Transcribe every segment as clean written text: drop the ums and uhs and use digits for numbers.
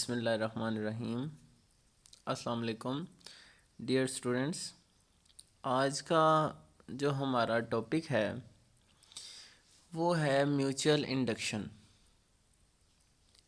बिस्मिल्लाहिर्रहमानिर्रहीम। अस्सलाम वालेकुम डियर स्टूडेंट्स। आज का जो हमारा टॉपिक है वो है म्यूचुअल इंडक्शन।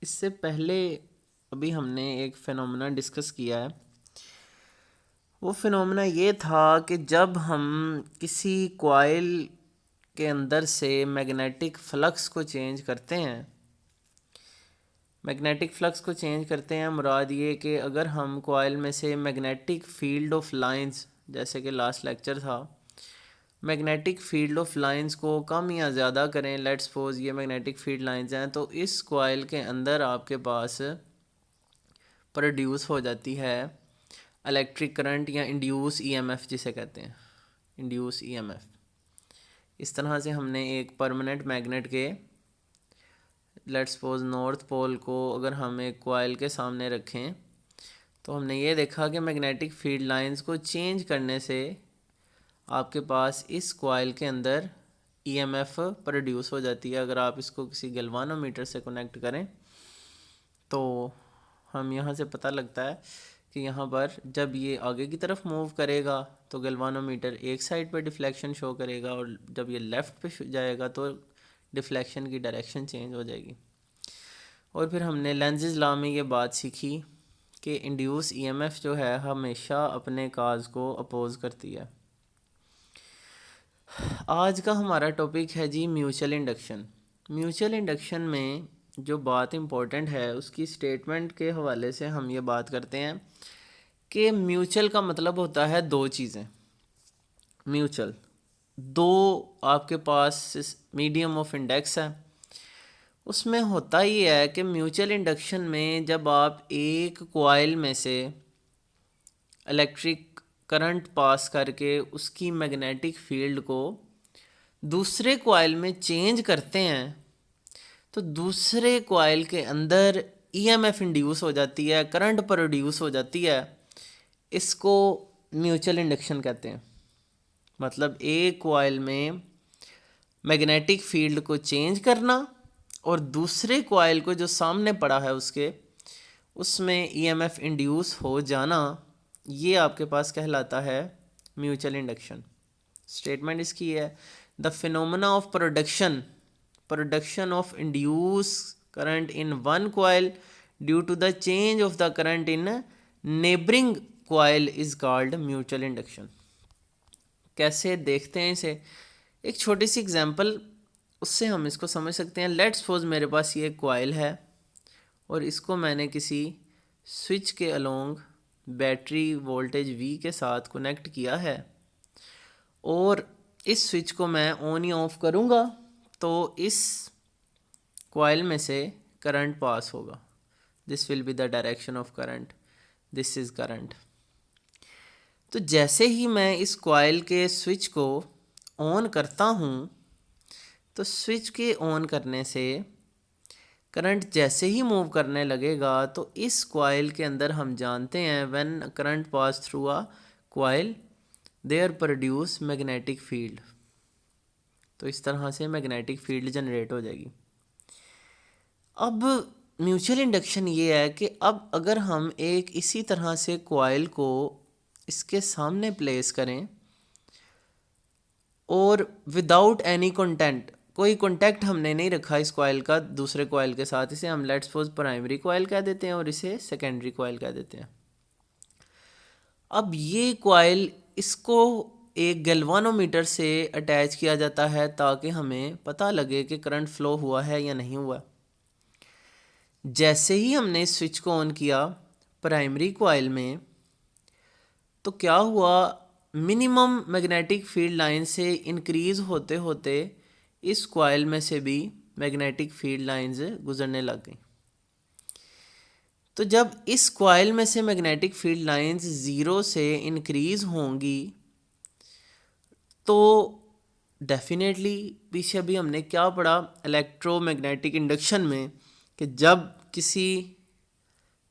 इससे पहले अभी हमने एक फिनोमेना डिस्कस किया है। वो फिनोमेना ये था कि जब हम किसी कॉइल के अंदर से मैग्नेटिक फ्लक्स को चेंज करते हैं, मुराद ये कि अगर हम कॉइल में से मैग्नेटिक फील्ड ऑफ लाइंस, जैसे कि लास्ट लेक्चर था, मैग्नेटिक फील्ड ऑफ लाइंस को कम या ज़्यादा करें, लेट्स सपोज ये मैग्नेटिक फील्ड लाइंस हैं, तो इस कॉइल के अंदर आपके पास प्रोड्यूस हो जाती है इलेक्ट्रिक करंट या इंड्यूस ईएमएफ, जिसे कहते हैं इंड्यूस ईएमएफ। इस तरह से हमने एक परमानेंट मैग्नेट के लेट्स सपोज नॉर्थ पोल को अगर हम एक कॉइल के सामने रखें तो हमने ये देखा कि मैग्नेटिक फील्ड लाइंस को चेंज करने से आपके पास इस कॉइल के अंदर ईएमएफ प्रोड्यूस हो जाती है। अगर आप इसको किसी गैल्वानोमीटर से कनेक्ट करें तो हम यहाँ से पता लगता है कि यहाँ पर जब ये आगे की तरफ मूव करेगा तो गैल्वानोमीटर एक साइड पर डिफ्लेक्शन शो करेगा, और जब ये लेफ़्ट पे जाएगा तो डिफ्लेक्शन की डायरेक्शन चेंज हो जाएगी। और फिर हमने लेंज़ेस लॉ में ये बात सीखी कि इंड्यूस ईएमएफ जो है हमेशा अपने काज को अपोज करती है। आज का हमारा टॉपिक है जी म्यूचुअल इंडक्शन। म्यूचुअल इंडक्शन में जो बात इम्पोर्टेंट है उसकी स्टेटमेंट के हवाले से हम ये बात करते हैं कि म्यूचुअल का मतलब होता है दो चीज़ें। म्यूचुअल दो आपके पास मीडियम ऑफ इंडेक्स है। उसमें होता ये है कि म्यूचुअल इंडक्शन में जब आप एक कॉइल में से इलेक्ट्रिक करंट पास करके उसकी मैग्नेटिक फील्ड को दूसरे कॉइल में चेंज करते हैं तो दूसरे कॉइल के अंदर ईएमएफ इंड्यूस हो जाती है, करंट प्रोड्यूस हो जाती है। इसको म्यूचुअल इंडक्शन कहते हैं। मतलब एक कॉइल में मैग्नेटिक फील्ड को चेंज करना और दूसरे कॉइल को जो सामने पड़ा है उसमें ईएमएफ इंड्यूस हो जाना, ये आपके पास कहलाता है म्यूचुअल इंडक्शन। स्टेटमेंट इसकी है, the phenomena of production of induce current in one coil due to the change of the current in neighbouring coil is called mutual induction. कैसे देखते हैं इसे, एक छोटी सी एग्जांपल, उससे हम इसको समझ सकते हैं। लेट्स सपोज मेरे पास ये कॉइल है और इसको मैंने किसी स्विच के अलोंग बैटरी वोल्टेज V के साथ कनेक्ट किया है, और इस स्विच को मैं ऑन या ऑफ करूँगा तो इस कॉइल में से करंट पास होगा। This will be the direction of current, this is current. तो जैसे ही मैं इस कॉइल के स्विच को ऑन करता हूँ तो स्विच के ऑन करने से करंट जैसे ही मूव करने लगेगा तो इस कॉइल के अंदर हम जानते हैं when current pass through a coil there produce magnetic field. तो इस तरह से मैग्नेटिक फील्ड जनरेट हो जाएगी। अब म्यूचुअल इंडक्शन ये है कि अब अगर हम एक इसी तरह से कॉइल को इसके सामने प्लेस करें और विदाउट एनी कॉन्टेक्ट, कोई कॉन्टैक्ट हमने नहीं रखा इस कॉइल का दूसरे कॉइल के साथ, इसे हम लेट्स सपोज प्राइमरी कॉइल कह देते हैं और इसे सेकेंडरी कॉइल कह देते हैं। अब ये कॉइल इसको एक गैल्वानोमीटर से अटैच किया जाता है ताकि हमें पता लगे कि करंट फ्लो हुआ है या नहीं हुआ। जैसे ही हमने इस स्विच को ऑन किया प्राइमरी कॉइल में तो क्या हुआ, मिनिमम मैग्नेटिक फील्ड लाइन से इंक्रीज़ होते होते इस कॉइल में से भी मैग्नेटिक फील्ड लाइंस गुजरने लग गई। तो जब इस कॉइल में से मैग्नेटिक फील्ड लाइंस ज़ीरो से इंक्रीज़ होंगी तो डेफिनेटली पीछे भी हमने क्या पढ़ा इलेक्ट्रोमैग्नेटिक इंडक्शन में, कि जब किसी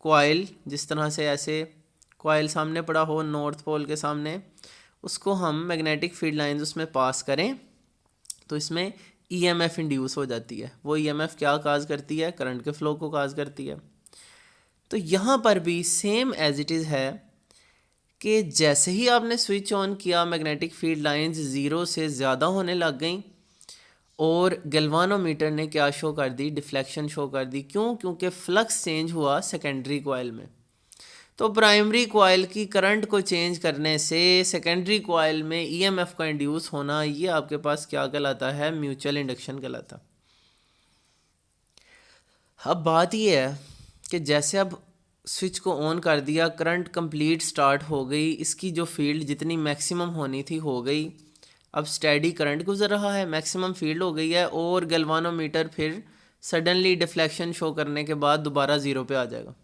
कॉइल, जिस तरह से ऐसे कॉइल सामने पड़ा हो नॉर्थ पोल के सामने, उसको हम मैग्नेटिक फील्ड लाइंस उसमें पास करें तो इसमें ईएमएफ इंड्यूस हो जाती है। वो ईएमएफ क्या काज करती है, करंट के फ्लो को काज करती है। तो यहाँ पर भी सेम एज इट इज़ है कि जैसे ही आपने स्विच ऑन किया मैग्नेटिक फील्ड लाइंस ज़ीरो से ज़्यादा होने लग गई और गैल्वानोमीटर ने क्या शो कर दी, डिफ्लेक्शन शो कर दी। क्यों? क्योंकि फ्लक्स चेंज हुआ सेकेंडरी कॉइल में। तो प्राइमरी कॉइल की करंट को चेंज करने से सेकेंडरी कॉइल में ईएमएफ का इंड्यूस होना, ये आपके पास क्या कहलाता है? म्यूचुअल इंडक्शन कहलाता। अब बात ये है कि जैसे अब स्विच को ऑन कर दिया, करंट कंप्लीट स्टार्ट हो गई, इसकी जो फील्ड जितनी मैक्सिमम होनी थी हो गई, अब स्टेडी करंट गुजर रहा है, मैक्सिमम फील्ड हो गई है और गैल्वानोमीटर फिर सडनली डिफ्लेक्शन शो करने के बाद दोबारा ज़ीरो पे आ जाएगा।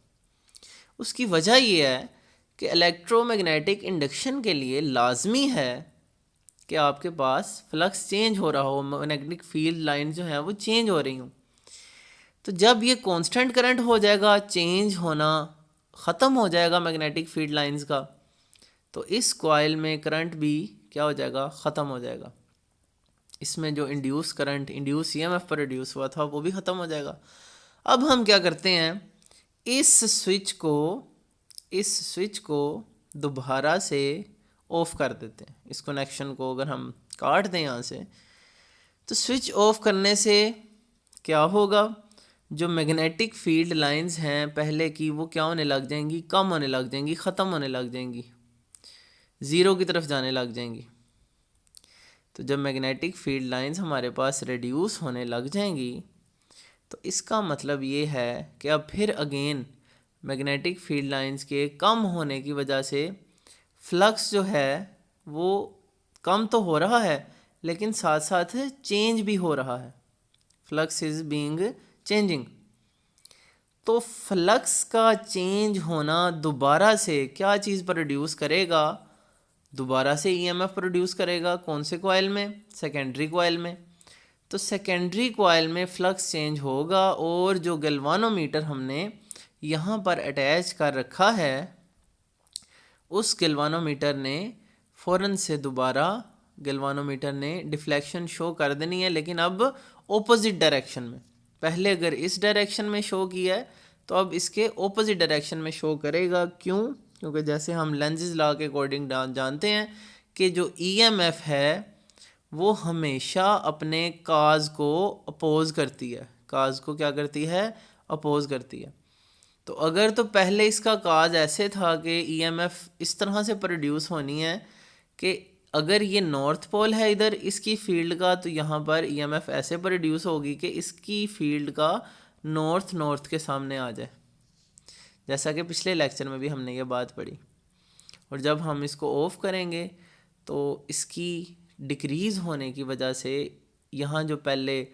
उसकी वजह ये है कि इलेक्ट्रोमैग्नेटिक इंडक्शन के लिए लाजमी है कि आपके पास फ्लक्स चेंज हो रहा हो, मैग्नेटिक फील्ड लाइन जो है वो चेंज हो रही हूँ। तो जब ये कांस्टेंट करंट हो जाएगा, चेंज होना ख़त्म हो जाएगा मैग्नेटिक फील्ड लाइंस का, तो इस कॉइल में करंट भी क्या हो जाएगा? ख़त्म हो जाएगा। इसमें जो इंड्यूस करंट, इंड्यूस ईएमएफ पर रिड्यूस हुआ था वो भी ख़त्म हो जाएगा। अब हम क्या करते हैं, इस स्विच को दोबारा से ऑफ कर देते हैं। इस कनेक्शन को अगर हम काट दें यहाँ से, तो स्विच ऑफ करने से क्या होगा? जो मैग्नेटिक फील्ड लाइंस हैं पहले की, वो क्या होने लग जाएंगी? कम होने लग जाएंगी, ख़त्म होने लग जाएंगी, ज़ीरो की तरफ जाने लग जाएंगी। तो जब मैग्नेटिक फील्ड लाइंस हमारे पास रिड्यूस होने लग जाएंगी, तो इसका मतलब ये है कि अब फिर अगेन मैग्नेटिक फील्ड लाइंस के कम होने की वजह से फ्लक्स जो है वो कम तो हो रहा है, लेकिन साथ साथ चेंज भी हो रहा है। Flux is being changing. तो फ्लक्स का चेंज होना दोबारा से क्या चीज़ प्रोड्यूस करेगा? दोबारा से ईएमएफ प्रोड्यूस करेगा। कौन से कॉइल में? सेकेंडरी कॉइल में। तो सेकेंडरी कॉइल में फ्लक्स चेंज होगा और जो गैल्वानोमीटर हमने यहाँ पर अटैच कर रखा है, उस गैल्वानोमीटर ने फ़ौरन से दोबारा गैल्वानोमीटर ने डिफ्लेक्शन शो कर देनी है, लेकिन अब ऑपोजिट डायरेक्शन में। पहले अगर इस डायरेक्शन में शो किया है तो अब इसके ऑपोजिट डायरेक्शन में शो करेगा। क्यों? क्योंकि जैसे हम लेंज़ेस लॉ के अकॉर्डिंग जानते हैं कि जो ईएमएफ है वो हमेशा अपने काज को अपोज करती है। काज को क्या करती है? अपोज करती है। तो अगर तो पहले इसका काज ऐसे था कि ईएमएफ इस तरह से प्रोड्यूस होनी है कि अगर ये नॉर्थ पोल है इधर इसकी फील्ड का, तो यहाँ पर ईएमएफ ऐसे प्रोड्यूस होगी कि इसकी फील्ड का नॉर्थ के सामने आ जाए, जैसा कि पिछले लेक्चर में भी हमने ये बात पढ़ी। और जब हम इसको ऑफ करेंगे तो इसकी डिक्रीज़ होने की वजह से यहाँ जो पहले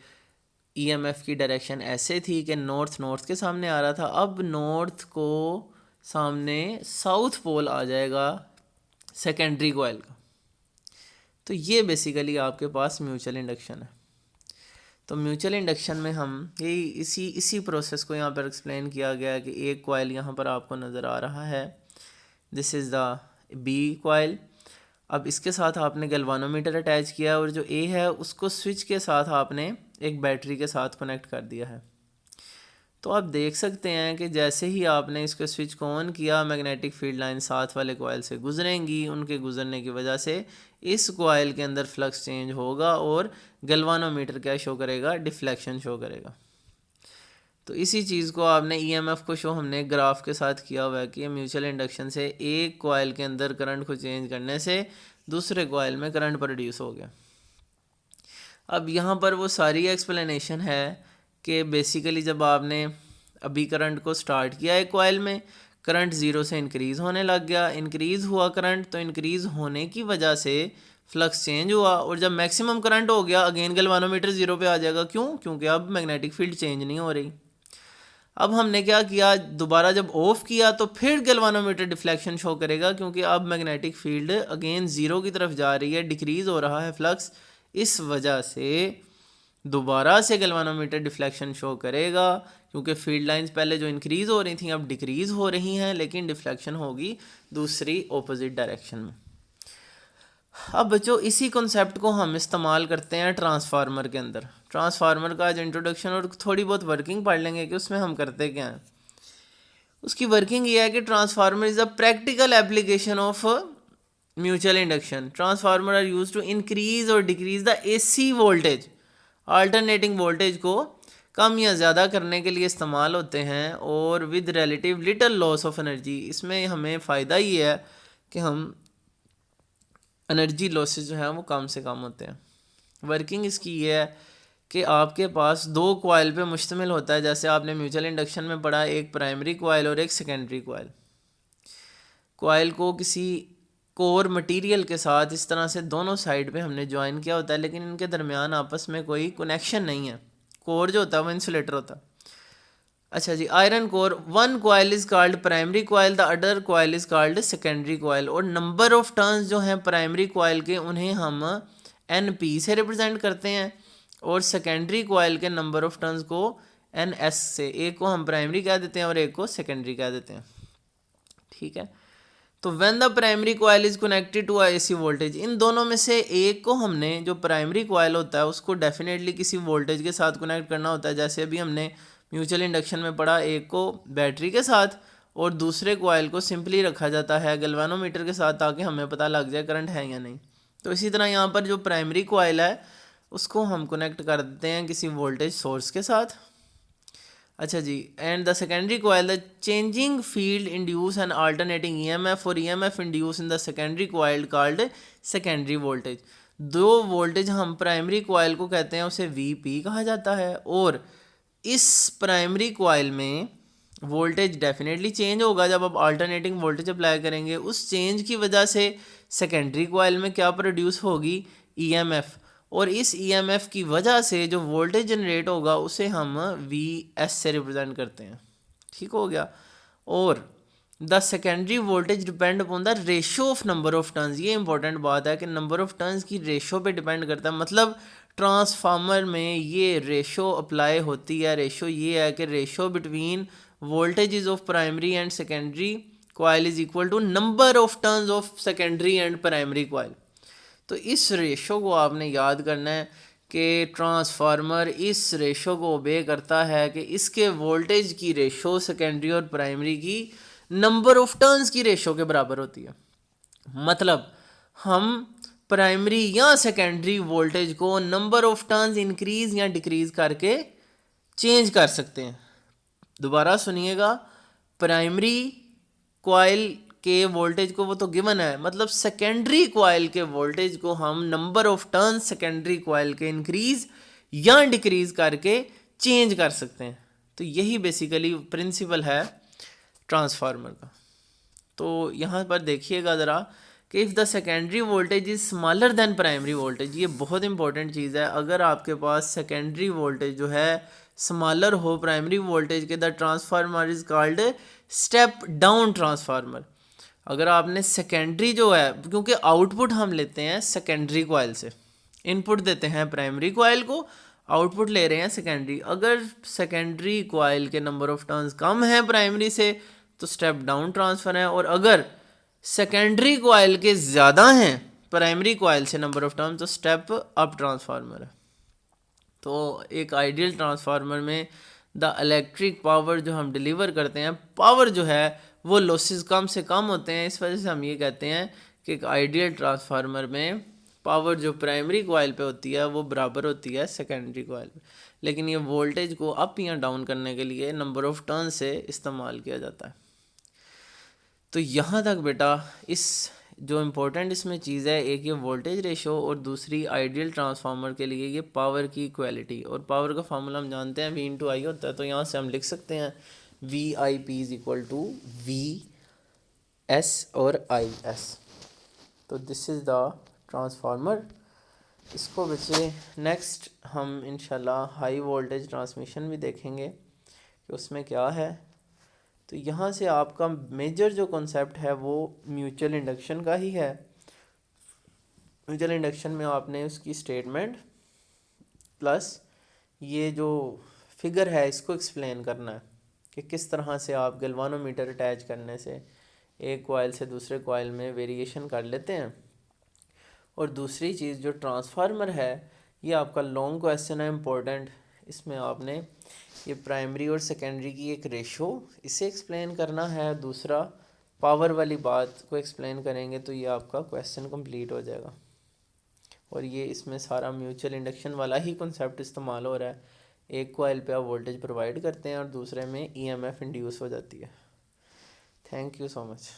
ईएमएफ की डायरेक्शन ऐसे थी कि नॉर्थ के सामने आ रहा था, अब नॉर्थ को सामने साउथ पोल आ जाएगा सेकेंडरी कॉइल का। तो ये बेसिकली आपके पास म्यूचुअल इंडक्शन है। तो म्यूचुअल इंडक्शन में हम यही इसी प्रोसेस को यहाँ पर एक्सप्लेन किया गया कि एक कॉइल यहाँ पर आपको नज़र आ रहा है, this is the B coil. अब इसके साथ आपने गैल्वानोमीटर अटैच किया और जो ए है उसको स्विच के साथ आपने एक बैटरी के साथ कनेक्ट कर दिया है। तो आप देख सकते हैं कि जैसे ही आपने इसको स्विच को ऑन किया, मैग्नेटिक फील्ड लाइन साथ वाले कॉइल से गुजरेंगी, उनके गुजरने की वजह से इस कॉइल के अंदर फ्लक्स चेंज होगा और गैल्वानोमीटर क्या शो करेगा? डिफ्लेक्शन शो करेगा। तो इसी चीज़ को आपने ईएमएफ को शो हमने ग्राफ के साथ किया हुआ है कि म्यूचुअल इंडक्शन से एक कॉइल के अंदर करंट को चेंज करने से दूसरे कॉइल में करंट प्रोड्यूस हो गया। अब यहाँ पर वो सारी एक्सप्लेनेशन है कि बेसिकली जब आपने अभी करंट को स्टार्ट किया है कॉइल में, करंट ज़ीरो से इंक्रीज़ होने लग गया, इंक्रीज़ हुआ करंट, तो इंक्रीज़ होने की वजह से फ्लक्स चेंज हुआ और जब मैक्सिमम करंट हो गया अगेन गैल्वानोमीटर ज़ीरो पे आ जाएगा। क्यों? क्योंकि अब मैग्नेटिक फील्ड चेंज नहीं हो रही। अब हमने क्या किया, दोबारा जब ऑफ किया तो फिर गैल्वानोमीटर डिफ्लेक्शन शो करेगा, क्योंकि अब मैग्नेटिक फील्ड अगेन ज़ीरो की तरफ जा रही है, डिक्रीज़ हो रहा है फ्लक्स। इस वजह से दोबारा से गैल्वानोमीटर डिफ्लेक्शन शो करेगा, क्योंकि फील्ड लाइंस पहले जो इंक्रीज़ हो रही थी अब डिक्रीज़ हो रही हैं, लेकिन डिफ्लेक्शन होगी दूसरी ऑपोजिट डायरेक्शन में। अब बच्चों इसी कॉन्सेप्ट को हम इस्तेमाल करते हैं ट्रांसफार्मर के अंदर। ट्रांसफार्मर का आज इंट्रोडक्शन और थोड़ी बहुत वर्किंग पढ़ लेंगे कि उसमें हम करते क्या हैं। उसकी वर्किंग ये है कि transformer is a practical application of mutual induction. Transformer are use to increase और decrease the AC voltage. Alternating voltage को कम या ज़्यादा करने के लिए इस्तेमाल होते हैं और with relative little loss of energy. इसमें हमें फ़ायदा ये है कि हम एनर्जी लॉसेज जो है वो कम से कम होते हैं. वर्किंग इसकी ये है कि आपके पास दो कॉइल पे मुश्तमिल होता है. जैसे आपने म्यूचुअल इंडक्शन में पढ़ा, एक प्राइमरी कॉइल और एक सेकेंडरी कॉइल. कॉइल को किसी कोर मटेरियल के साथ इस तरह से दोनों साइड पे हमने ज्वाइन किया होता है, लेकिन इनके दरमियान आपस में कोई कनेक्शन नहीं है. कोर जो होता है वो इंसुलेटर होता है. अच्छा जी, iron core. One coil is called primary coil, the other coil is called secondary coil. और नंबर ऑफ टर्न्स जो हैं प्राइमरी कॉइल के, उन्हें हम एन पी से रिप्रेजेंट करते हैं और सेकेंडरी कॉइल के नंबर ऑफ टर्न्स को एन एस से. एक को हम प्राइमरी कह देते हैं और एक को सेकेंडरी कह देते हैं. ठीक है. तो when the primary coil is connected to AC voltage, इन दोनों में से एक को हमने, जो प्राइमरी कॉइल होता है उसको डेफिनेटली किसी वोल्टेज के साथ कनेक्ट करना होता है. जैसे अभी हमने म्यूचुअल इंडक्शन में पढ़ा, एक को बैटरी के साथ और दूसरे कॉइल को सिंपली रखा जाता है गैल्वेनोमीटर के साथ, ताकि हमें पता लग जाए करंट है या नहीं. तो इसी तरह यहाँ पर जो प्राइमरी कॉइल है उसको हम कनेक्ट कर देते हैं किसी वोल्टेज सोर्स के साथ. अच्छा जी, and the secondary coil, the changing field induce an alternating EMF और EMF induce in the secondary coil called secondary voltage. दो वोल्टेज हम प्राइमरी कॉइल को कहते हैं, उसे वीपी कहा जाता है. और इस प्राइमरी कॉइल में वोल्टेज डेफिनेटली चेंज होगा जब आप अल्टरनेटिंग वोल्टेज अप्लाई करेंगे. उस चेंज की वजह से सेकेंडरी कॉइल में क्या प्रोड्यूस होगी, ईएमएफ. और इस ईएमएफ की वजह से जो वोल्टेज जनरेट होगा उसे हम वी एस से रिप्रेजेंट करते हैं. ठीक हो गया. और the secondary voltage depend upon the ratio of number of turns. ये इंपॉर्टेंट बात है कि नंबर ऑफ टर्न्स की रेशो पे डिपेंड करता है. मतलब ट्रांसफार्मर में ये रेशो अप्लाई होती है. रेशो ये है कि ratio between voltages of primary and secondary coil is equal to number of turns of secondary and primary coil. तो इस रेशो को आपने याद करना है कि ट्रांसफार्मर इस रेशो को ओबे करता है कि इसके वोल्टेज की रेशो सेकेंडरी और प्राइमरी की नंबर ऑफ टर्न्स की रेशो के बराबर होती है. मतलब हम प्राइमरी या सेकेंडरी वोल्टेज को नंबर ऑफ टर्न्स इंक्रीज या डिक्रीज करके चेंज कर सकते हैं. दोबारा सुनिएगा, प्राइमरी कॉइल के वोल्टेज को वो तो गिवन है, मतलब सेकेंडरी कॉइल के वोल्टेज को हम number of turn secondary coil के इंक्रीज या डिक्रीज करके चेंज कर सकते हैं. तो यही बेसिकली प्रिंसिपल है ट्रांसफार्मर का. तो यहाँ पर देखिएगा ज़रा कि if the secondary voltage is smaller than primary voltage, ये बहुत इंपॉर्टेंट चीज़ है. अगर आपके पास सेकेंडरी वोल्टेज जो है स्मॉलर हो प्राइमरी वोल्टेज के, the transformer is called step down transformer. अगर आपने सेकेंडरी जो है, क्योंकि आउटपुट हम लेते हैं सेकेंडरी कॉइल से, इनपुट देते हैं प्राइमरी कॉइल को, आउटपुट ले रहे हैं सेकेंडरी. अगर सेकेंडरी कॉइल के नंबर ऑफ टर्न्स कम हैं प्राइमरी से तो स्टेप डाउन ट्रांसफर है, और अगर सेकेंडरी कॉइल के ज़्यादा हैं प्राइमरी कॉइल से नंबर ऑफ टर्न्स तो स्टेप अप ट्रांसफार्मर है. तो एक आइडियल ट्रांसफार्मर में द इलेक्ट्रिक पावर जो हम डिलीवर करते हैं, पावर जो है वो लॉसेस कम से कम होते हैं. इस वजह से हम ये कहते हैं कि एक आइडियल ट्रांसफार्मर में पावर जो प्राइमरी कॉइल पे होती है वो बराबर होती है सेकेंडरी कॉइल पे. लेकिन ये वोल्टेज को अप या डाउन करने के लिए नंबर ऑफ टर्न से इस्तेमाल किया जाता है. तो यहाँ तक बेटा इस जो इम्पोर्टेंट इसमें चीज़ है, एक ये वोल्टेज रेशो और दूसरी आइडियल ट्रांसफार्मर के लिए ये पावर की इक्वालिटी. और पावर का फार्मूला हम जानते हैं V इंटू आई होता है. तो यहाँ से हम लिख सकते हैं VIP is equal to VS और IS. तो दिस इज़ द ट्रांसफार्मर. इसको बच्चे नेक्स्ट हम इंशाल्लाह हाई वोल्टेज ट्रांसमिशन भी देखेंगे कि उसमें क्या है. तो यहाँ से आपका मेजर जो कॉन्सेप्ट है वो म्यूचुअल इंडक्शन का ही है. म्यूचुअल इंडक्शन में आपने उसकी स्टेटमेंट प्लस ये जो फिगर है इसको एक्सप्लेन करना है कि किस तरह से आप गैल्वानोमीटर अटैच करने से एक कॉइल से दूसरे कॉइल में वेरिएशन कर लेते हैं. और दूसरी चीज़ जो ट्रांसफार्मर है, ये आपका लॉन्ग क्वेश्चन है इम्पोर्टेंट. इसमें आपने ये प्राइमरी और सेकेंडरी की एक रेशो इसे एक्सप्लेन करना है, दूसरा पावर वाली बात को एक्सप्लेन करेंगे तो ये आपका क्वेश्चन कंप्लीट हो जाएगा। और ये इसमें सारा म्यूचुअल इंडक्शन वाला ही कॉन्सेप्ट इस्तेमाल हो रहा है। एक कॉइल पे आप वोल्टेज प्रोवाइड करते हैं और दूसरे में ईएमएफ इंड्यूस हो जाती है। Thank you so much.